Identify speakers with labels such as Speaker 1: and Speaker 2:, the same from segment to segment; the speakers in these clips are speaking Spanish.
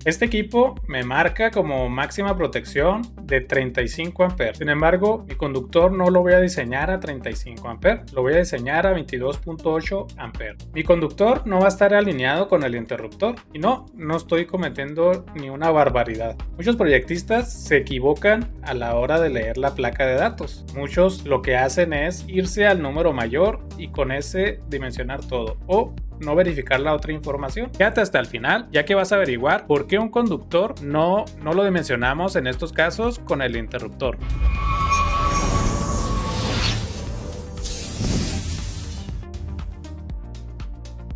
Speaker 1: Este equipo me marca como máxima protección de 35 amperes. Sin embargo, mi conductor no lo voy a diseñar a 35 amperes, lo voy a diseñar a 22.8 amperes. Mi conductor no va a estar alineado con el interruptor y no estoy cometiendo ni una barbaridad. Muchos proyectistas se equivocan a la hora de leer la placa de datos. Muchos lo que hacen es irse al número mayor y con ese dimensionar todo, o no verificar la otra información. Quédate hasta el final, ya que vas a averiguar por qué un conductor no lo dimensionamos en estos casos con el interruptor.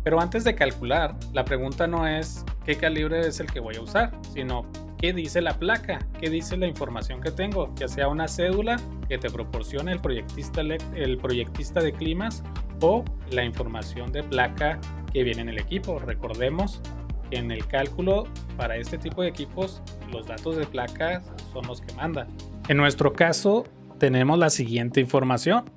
Speaker 1: Pero antes de calcular, la pregunta no es qué calibre es el que voy a usar, sino qué dice la placa, qué dice la información que tengo, ya sea una cédula que te proporcione el proyectista de climas o la información de placa que viene en el equipo. Recordemos que en el cálculo para este tipo de equipos los datos de placa son los que mandan. En nuestro caso tenemos la siguiente información.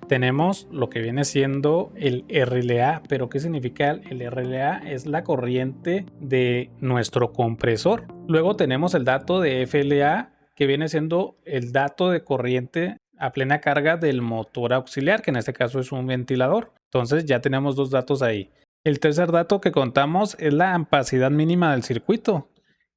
Speaker 1: Tenemos lo que viene siendo el RLA, pero ¿qué significa el RLA? Es la corriente de nuestro compresor. Luego tenemos el dato de FLA, que viene siendo el dato de corriente a plena carga del motor auxiliar, que en este caso es un ventilador. Entonces ya tenemos dos datos ahí. El tercer dato que contamos es la ampacidad mínima del circuito.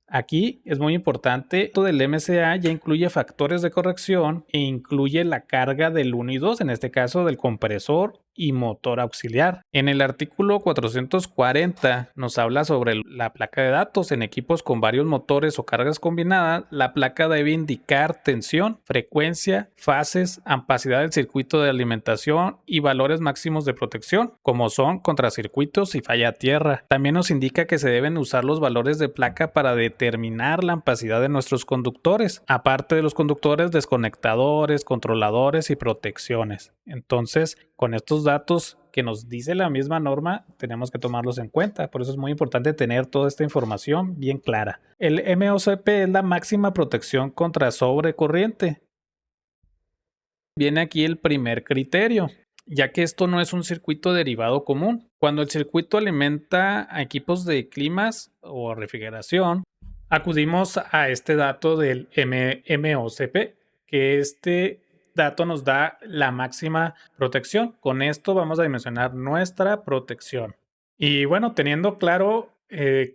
Speaker 1: Aquí es muy importante, esto del MCA ya incluye factores de corrección e incluye la carga del 1 y 2, en este caso del compresor y motor auxiliar. En el artículo 440 nos habla sobre la placa de datos. En equipos con varios motores o cargas combinadas, la placa debe indicar tensión, frecuencia, fases, ampacidad del circuito de alimentación y valores máximos de protección, como son contracircuitos y falla a tierra. También nos indica que se deben usar los valores de placa para determinar la ampacidad de nuestros conductores, aparte de los conductores, desconectadores, controladores y protecciones. Entonces, con estos datos que nos dice la misma norma, tenemos que tomarlos en cuenta. Por eso es muy importante tener toda esta información bien clara. El MOCP es la máxima protección contra sobrecorriente. Viene aquí el primer criterio, ya que esto no es un circuito derivado común. Cuando el circuito alimenta a equipos de climas o refrigeración, acudimos a este dato del MOCP, que este dato nos da la máxima protección. Con esto vamos a dimensionar nuestra protección. Y bueno, teniendo claro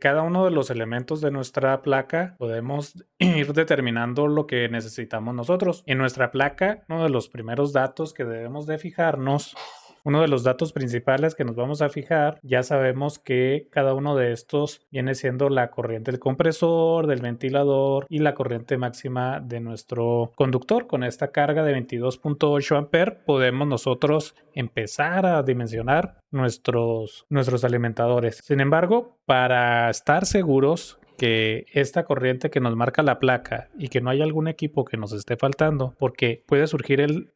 Speaker 1: cada uno de los elementos de nuestra placa, podemos ir determinando lo que necesitamos nosotros. En nuestra placa, uno de los primeros datos que debemos de fijarnos, uno de los datos principales que nos vamos a fijar, ya sabemos que cada uno de estos viene siendo la corriente del compresor, del ventilador y la corriente máxima de nuestro conductor. Con esta carga de 22.8 amperes podemos nosotros empezar a dimensionar nuestros alimentadores. Sin embargo, para estar seguros que esta corriente que nos marca la placa y que no hay algún equipo que nos esté faltando, porque puede surgir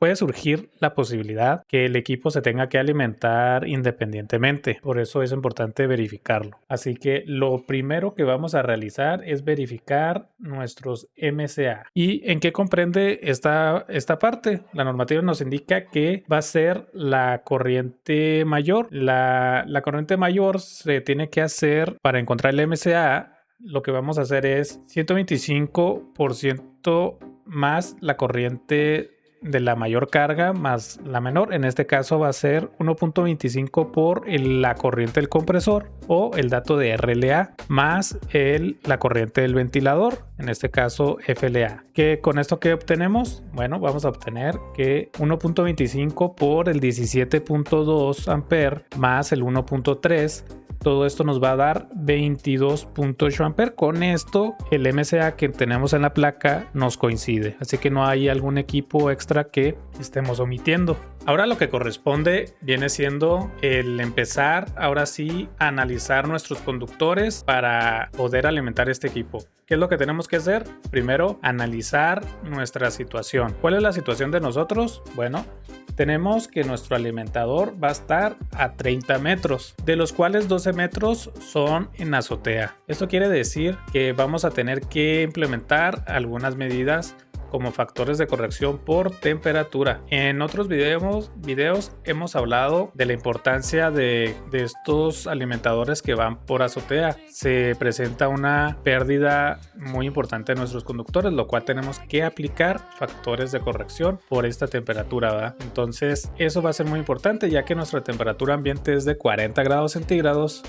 Speaker 1: la posibilidad que el equipo se tenga que alimentar independientemente. Por eso es importante verificarlo. Así que lo primero que vamos a realizar es verificar nuestros MCA. ¿Y en qué comprende esta parte? La normativa nos indica que va a ser la corriente mayor. La corriente mayor se tiene que hacer para encontrar el MCA. Lo que vamos a hacer es 125% más la corriente de la mayor carga más la menor. En este caso va a ser 1.25 por la corriente del compresor o el dato de RLA más la corriente del ventilador, en este caso FLA. ¿Que con esto qué obtenemos? Bueno, vamos a obtener que 1.25 por el 17.2 amperes más el 1.3. Todo esto nos va a dar 22.8 amperes. Con esto el MCA que tenemos en la placa nos coincide, así que no hay algún equipo extra que estemos omitiendo. Ahora lo que corresponde viene siendo el empezar ahora sí a analizar nuestros conductores para poder alimentar este equipo. ¿Qué es lo que tenemos que hacer? Primero, analizar nuestra situación. ¿Cuál es la situación de nosotros? Bueno, tenemos que nuestro alimentador va a estar a 30 metros, de los cuales 12 metros son en azotea. Esto quiere decir que vamos a tener que implementar algunas medidas como factores de corrección por temperatura. En otros videos hemos hablado de la importancia de estos alimentadores que van por azotea. Se presenta una pérdida muy importante de nuestros conductores, lo cual tenemos que aplicar factores de corrección por esta temperatura, ¿verdad? Entonces eso va a ser muy importante, ya que nuestra temperatura ambiente es de 40 grados centígrados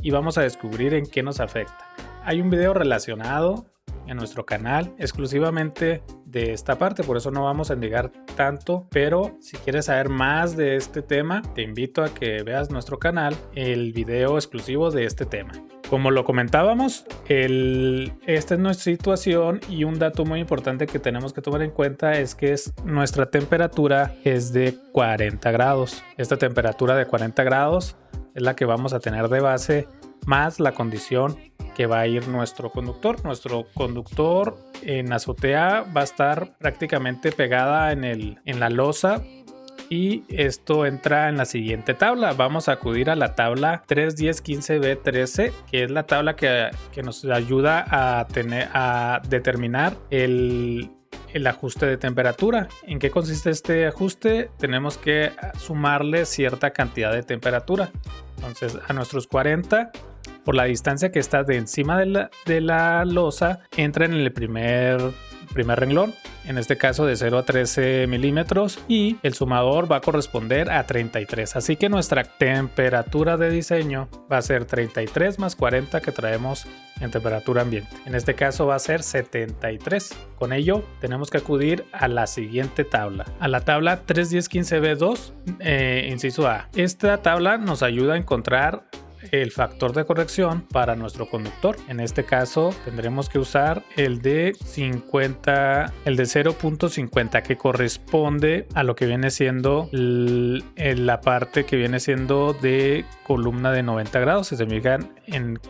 Speaker 1: y vamos a descubrir en qué nos afecta. Hay un video relacionado en nuestro canal exclusivamente de esta parte, por eso no vamos a indicar tanto, pero si quieres saber más de este tema, te invito a que veas nuestro canal, el video exclusivo de este tema. Como lo comentábamos, esta es nuestra situación, y un dato muy importante que tenemos que tomar en cuenta es que nuestra temperatura es de 40 grados. Esta temperatura de 40 grados es la que vamos a tener de base, más la condición que va a ir nuestro conductor. Nuestro conductor en azotea va a estar prácticamente pegada en la losa, y esto entra en la siguiente tabla. Vamos a acudir a la tabla 3.10.15b13, que es la tabla que nos ayuda a determinar el ajuste de temperatura. ¿En qué consiste este ajuste? Tenemos que sumarle cierta cantidad de temperatura. Entonces, a nuestros 40, por la distancia que está de encima de la losa, entra en el primer renglón, en este caso de 0 a 13 milímetros, y el sumador va a corresponder a 33. Así que nuestra temperatura de diseño va a ser 33 más 40 que traemos en temperatura ambiente. En este caso va a ser 73. Con ello tenemos que acudir a la siguiente tabla, a la tabla 3.10.15b2, inciso A. Esta tabla nos ayuda a encontrar el factor de corrección para nuestro conductor. En este caso tendremos que usar el de 0.50, que corresponde a lo que viene siendo la parte que viene siendo de columna de 90 grados. Si se fijan,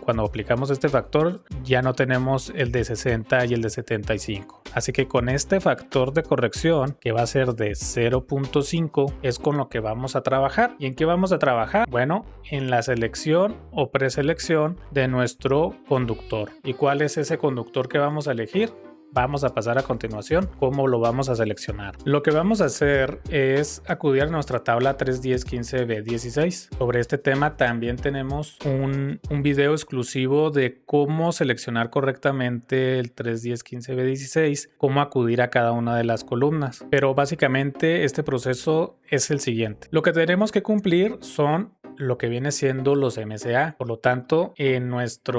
Speaker 1: cuando aplicamos este factor ya no tenemos el de 60 y el de 75. Así que con este factor de corrección, que va a ser de 0.5, es con lo que vamos a trabajar. ¿Y en qué vamos a trabajar? Bueno, en la selección o preselección de nuestro conductor. ¿Y cuál es ese conductor que vamos a elegir? Vamos a pasar a continuación cómo lo vamos a seleccionar. Lo que vamos a hacer es acudir a nuestra tabla 3.10.15b16. Sobre este tema también tenemos un video exclusivo de cómo seleccionar correctamente el 3.10.15b16, cómo acudir a cada una de las columnas. Pero básicamente este proceso es el siguiente. Lo que tenemos que cumplir son lo que viene siendo los MCA. Por lo tanto, en nuestra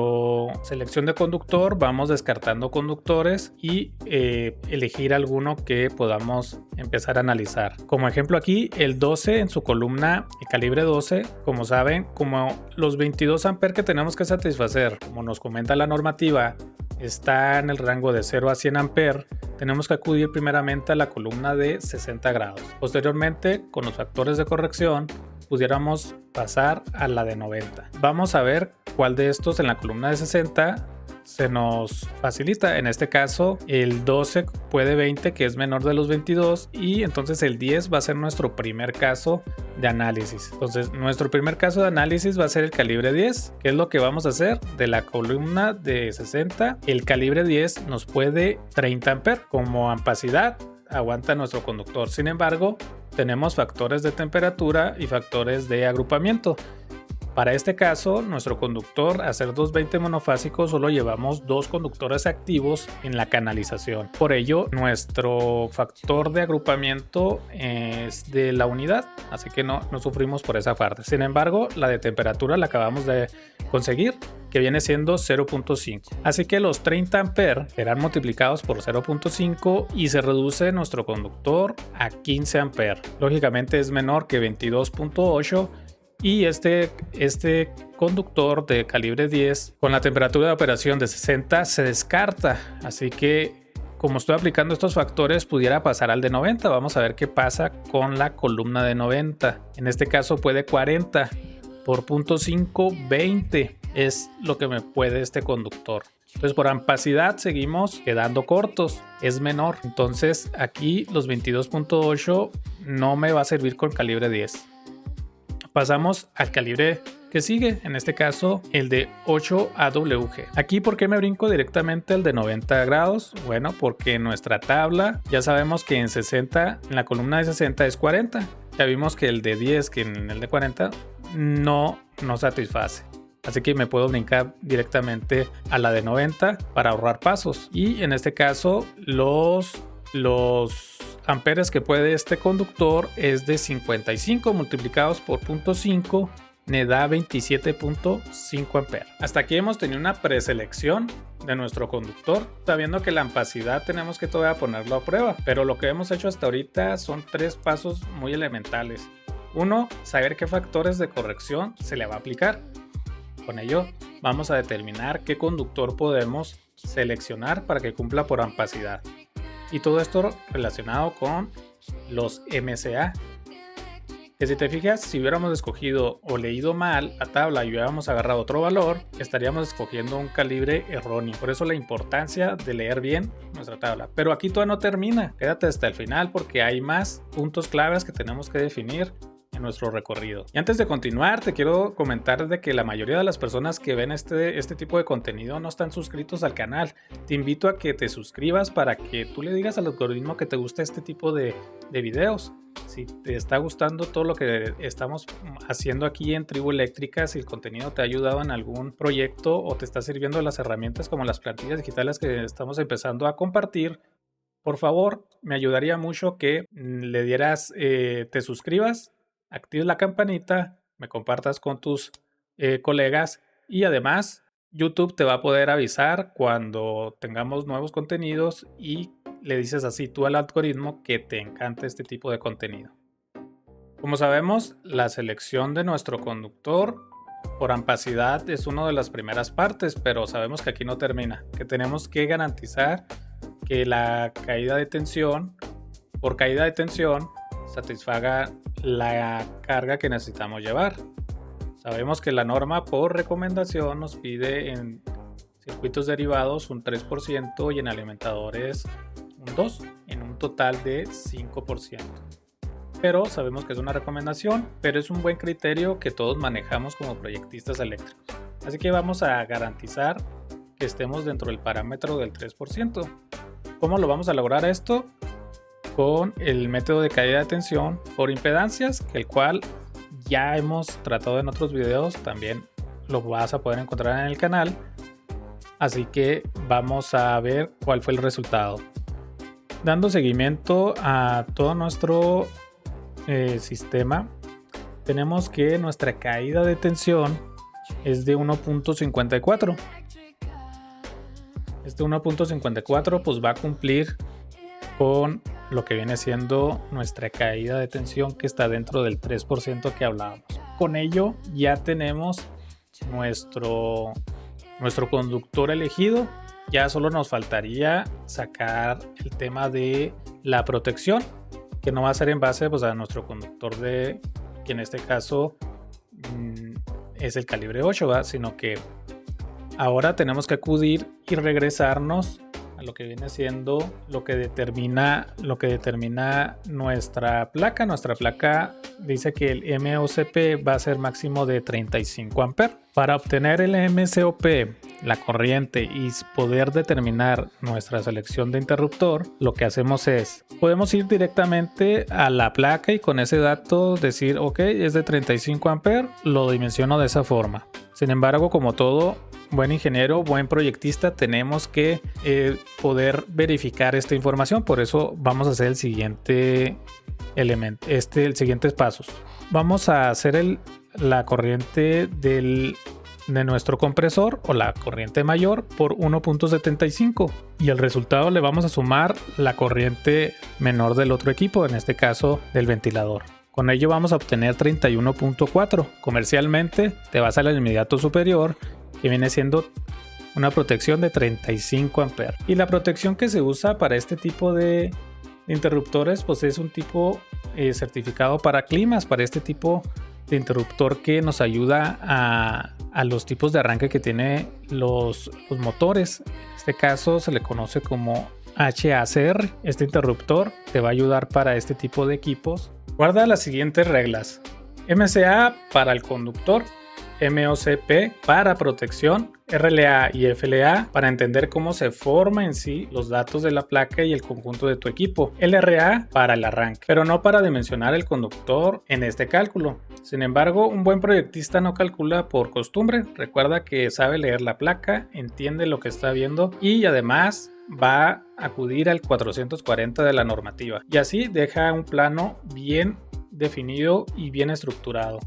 Speaker 1: selección de conductor vamos descartando conductores y elegir alguno que podamos empezar a analizar. Como ejemplo aquí, el 12 en su columna, el calibre 12, como saben, como los 22 amperes que tenemos que satisfacer, como nos comenta la normativa, está en el rango de 0 a 100 amperes, tenemos que acudir primeramente a la columna de 60 grados. Posteriormente, con los factores de corrección, pudiéramos pasar a la de 90. Vamos a ver cuál de estos en la columna de 60 se nos facilita. En este caso, el 12 puede 20, que es menor de los 22, y entonces el 10 va a ser nuestro primer caso de análisis. Entonces, nuestro primer caso de análisis va a ser el calibre 10, que es lo que vamos a hacer de la columna de 60. El calibre 10 nos puede 30 amperes como ampacidad, aguanta nuestro conductor. Sin embargo, tenemos factores de temperatura y factores de agrupamiento. Para este caso, nuestro conductor, a ser 220 monofásico, solo llevamos 2 conductores activos en la canalización. Por ello, nuestro factor de agrupamiento es de la unidad, así que no sufrimos por esa parte. Sin embargo, la de temperatura la acabamos de conseguir, que viene siendo 0.5. Así que los 30 amperes serán multiplicados por 0.5 y se reduce nuestro conductor a 15 amperes. Lógicamente es menor que 22.8. Y este conductor de calibre 10 con la temperatura de operación de 60 se descarta. Así que, como estoy aplicando estos factores, pudiera pasar al de 90. Vamos a ver qué pasa con la columna de 90. En este caso puede 40 por 0.5, 20 es lo que me puede este conductor. Entonces, por ampacidad seguimos quedando cortos, es menor. Entonces aquí los 22.8 no me va a servir con calibre 10. Pasamos al calibre que sigue, en este caso el de 8AWG. Aquí, ¿por qué me brinco directamente al de 90 grados? Bueno, porque en nuestra tabla ya sabemos que en 60, en la columna de 60 es 40. Ya vimos que el de 10, que en el de 40 no satisface. Así que me puedo brincar directamente a la de 90 para ahorrar pasos. Y en este caso los amperes que puede este conductor es de 55 multiplicados por 0.5 me da 27.5 amperes. Hasta aquí hemos tenido una preselección de nuestro conductor, sabiendo que la ampacidad tenemos que todavía ponerlo a prueba, pero lo que hemos hecho hasta ahorita son 3 pasos muy elementales. 1. Saber qué factores de corrección se le va a aplicar. Con ello vamos a determinar qué conductor podemos seleccionar para que cumpla por ampacidad. Y todo esto relacionado con los MCA. Que si te fijas, si hubiéramos escogido o leído mal la tabla y hubiéramos agarrado otro valor, estaríamos escogiendo un calibre erróneo. Por eso la importancia de leer bien nuestra tabla. Pero aquí todavía no termina. Quédate hasta el final porque hay más puntos claves que tenemos que definir en nuestro recorrido. Y antes de continuar, te quiero comentar de que la mayoría de las personas que ven este tipo de contenido no están suscritos al canal. Te invito a que te suscribas para que tú le digas al algoritmo que te gusta este tipo de videos. Si te está gustando todo lo que estamos haciendo aquí en Tribu Eléctrica, si el contenido te ha ayudado en algún proyecto o te está sirviendo las herramientas como las plantillas digitales que estamos empezando a compartir, por favor, me ayudaría mucho que le dieras, te suscribas, actives la campanita, me compartas con tus colegas y además YouTube te va a poder avisar cuando tengamos nuevos contenidos y le dices así tú al algoritmo que te encanta este tipo de contenido. Como sabemos, la selección de nuestro conductor por ampacidad es una de las primeras partes, pero sabemos que aquí no termina, que tenemos que garantizar que la caída de tensión, por caída de tensión, satisfaga la carga que necesitamos llevar. Sabemos que la norma por recomendación nos pide en circuitos derivados un 3% y en alimentadores un 2%, en un total de 5%. Pero sabemos que es una recomendación, pero es un buen criterio que todos manejamos como proyectistas eléctricos. Así que vamos a garantizar que estemos dentro del parámetro del 3%. ¿Cómo lo vamos a lograr esto? Con el método de caída de tensión por impedancias, el cual ya hemos tratado en otros videos, también lo vas a poder encontrar en el canal. Así que vamos a ver cuál fue el resultado. Dando seguimiento a todo nuestro sistema, tenemos que nuestra caída de tensión es de 1.54. Este 1.54 pues va a cumplir con lo que viene siendo nuestra caída de tensión, que está dentro del 3% que hablábamos. Con ello ya tenemos nuestro conductor elegido. Ya solo nos faltaría sacar el tema de la protección, que no va a ser en base pues, a nuestro conductor que en este caso es el calibre 8, ¿va? Sino que ahora tenemos que acudir y regresarnos a lo que viene siendo lo que determina nuestra placa. Nuestra placa dice que el MOCP va a ser máximo de 35 amperes. Para obtener el MCOP, la corriente y poder determinar nuestra selección de interruptor, lo que hacemos es, podemos ir directamente a la placa y con ese dato decir, ok, es de 35 amperes, lo dimensiono de esa forma. Sin embargo, como todo buen ingeniero, buen proyectista, tenemos que poder verificar esta información. Por eso vamos a hacer el siguiente elemento, el siguientes pasos. Vamos a hacer la corriente de nuestro compresor o la corriente mayor por 1.75 y el resultado le vamos a sumar la corriente menor del otro equipo, en este caso del ventilador. Con ello vamos a obtener 31.4. Comercialmente te vas al inmediato superior, que viene siendo una protección de 35 amperes. Y la protección que se usa para este tipo de interruptores pues es un tipo certificado para climas, para este tipo de interruptor que nos ayuda a los tipos de arranque que tiene los motores. En este caso se le conoce como HACR. Este interruptor te va a ayudar para este tipo de equipos. Guarda las siguientes reglas. MCA para el conductor MOCP para protección, RLA y FLA para entender cómo se forma en sí los datos de la placa y el conjunto de tu equipo, LRA para el arranque, pero no para dimensionar el conductor en este cálculo. Sin embargo, un buen proyectista no calcula por costumbre, recuerda que sabe leer la placa, entiende lo que está viendo y además va a acudir al 440 de la normativa y así deja un plano bien definido y bien estructurado.